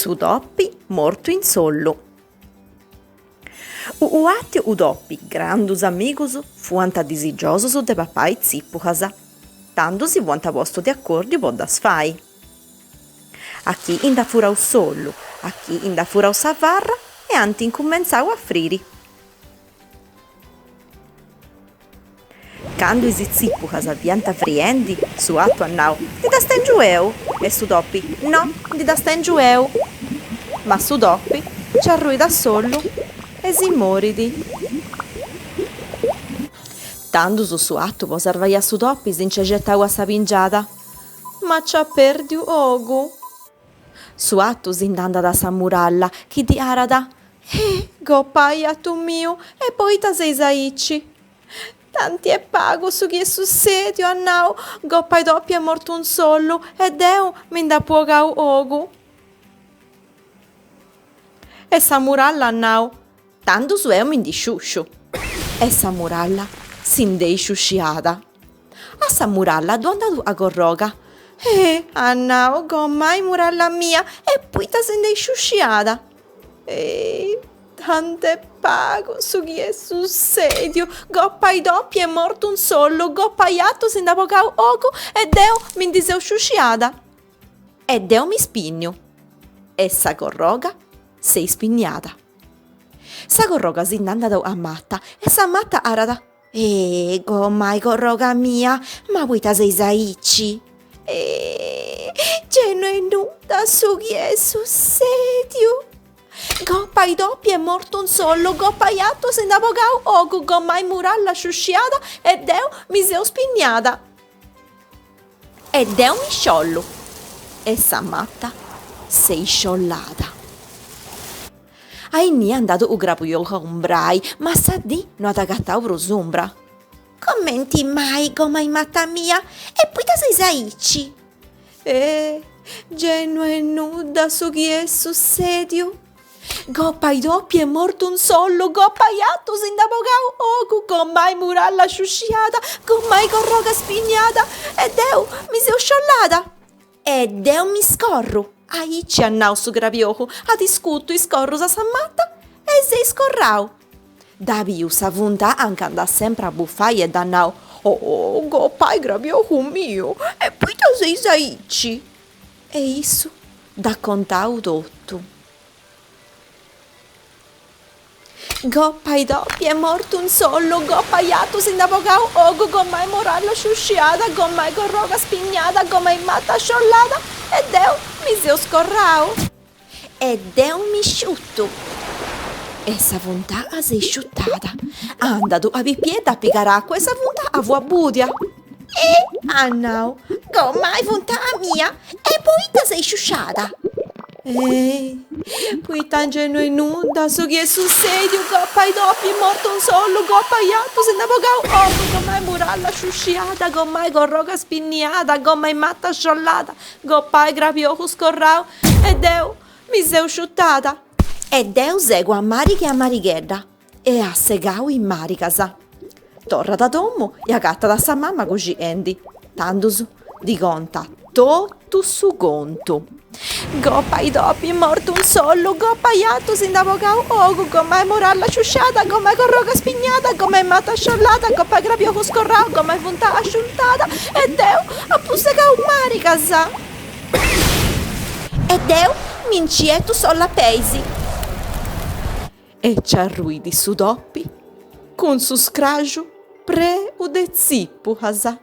Su doppi morto in sollo. Uati u doppi, grandus amigos, fuant disigiosos de papai zippucas. Tanto si fuant posto de accordi poddas fai. A chi inda furau sollu, a chi inda furau sa varra e anti incumenzau a friri. Cando isi zippucas viant friendi, su attu annau, di da stengiu eu, e su doppi, no, di da stengiu eu. Ma su doppi ci arrui da sollu e si moridi. Tanto su attu pos arvaia su doppi since gettau a sa pingiada. Ma c'ha perdiu ogu. Su attu s'indanda da sa muralla, chi di arada, goppai attu miu, e poi ta seis aici. Tanti è pago su chi è sussedio, annau, goppai doppi è morto un sollu, e deu minda puogau ogu. E sa muralla annau, tanto su eu mindi sciusciu. E sa muralla s'indei sciusciada. A sa muralla du andadu a corroga. Annau, gommai muralla mia, e poi ta s'indei sciusciada. Tante pago su chi è sussedio, goppai doppi è morto un sollo, goppai atto s'inda pogau ogu, e deu mindi seu sciusciada. E deu mi spigno. E sa corroga sei spignata. Sa corroga s'inda andadu a matta, e sa matta arada, gommai corroga mia, ma poi ta seis aici. Geno e nuda su chi è sussedio. Goppai doppi è morto un sollo, goppai atto s'inda pogau ogu, gommai muralla sciusciada, e deu mi seu spignata. E deu mi sciollu. E sa matta sei sciollata. Ainni è andato u grapuio umbrai, ma sa di non ha agattau prosumbra. Commenti mai, gommai matta mia, e poi ta seis aici. Geno e nuda su chi è sussedio. Goppai doppi è morto un sollo, goppai atto s'inda pogau ogu, gommai muralla sciusciata, gommai corroga spignata, e deu mi seu sciollata. E deu mi scorru. Aici annau su gravioju, a discuttu iscorru sa matta, e sei scorrau. Da viu sa vunta anche andà sempre a buffai e dannau, goppai gravioju mio, e poi ta seis aici. E issu da contau tottu. Goppai doppi è morto un sollo, goppai atto s'inda pogau ogu, gommai moralla sciusciata, gommai corroga spignata, gommai matta sciollata, e deu mi seu scorrau. E deu mi sciuttu. E sa vunta a sei sciuttata. Andadu a pipiedda a pigare acqua, e sa vunta a vua budia. Annau, gommai vunta mia, e poi ta sei sciusciata. Poi tangeno in nuda su chi è sussedio, goppai doppi è morto un sollo, goppai atto s'inda pogau ogu, gommai muralla sciusciata, gommai corroga spinniata, gommai matta sciollata, goppai grapioju scorrau, e deu mi seu sciuttata. E deu segu a marica e a marighedda, e a segau in maricasa. Torra da domo e agatta da sa mamma così endi, tandus di conta tottu su conto. Goppai doppi è morto un sollo, goppai atto s'inda pogau ogu, gommai moralla sciusciata, gommai corroga spignata, gommai matta sciollata, goppai grapioju scorrau, gommai vunta asciuntata, e deu a pussegau maricasa. E deu minciettu solla peisi. E ci arruidi su doppi, con su scraju pre u de zippucasa.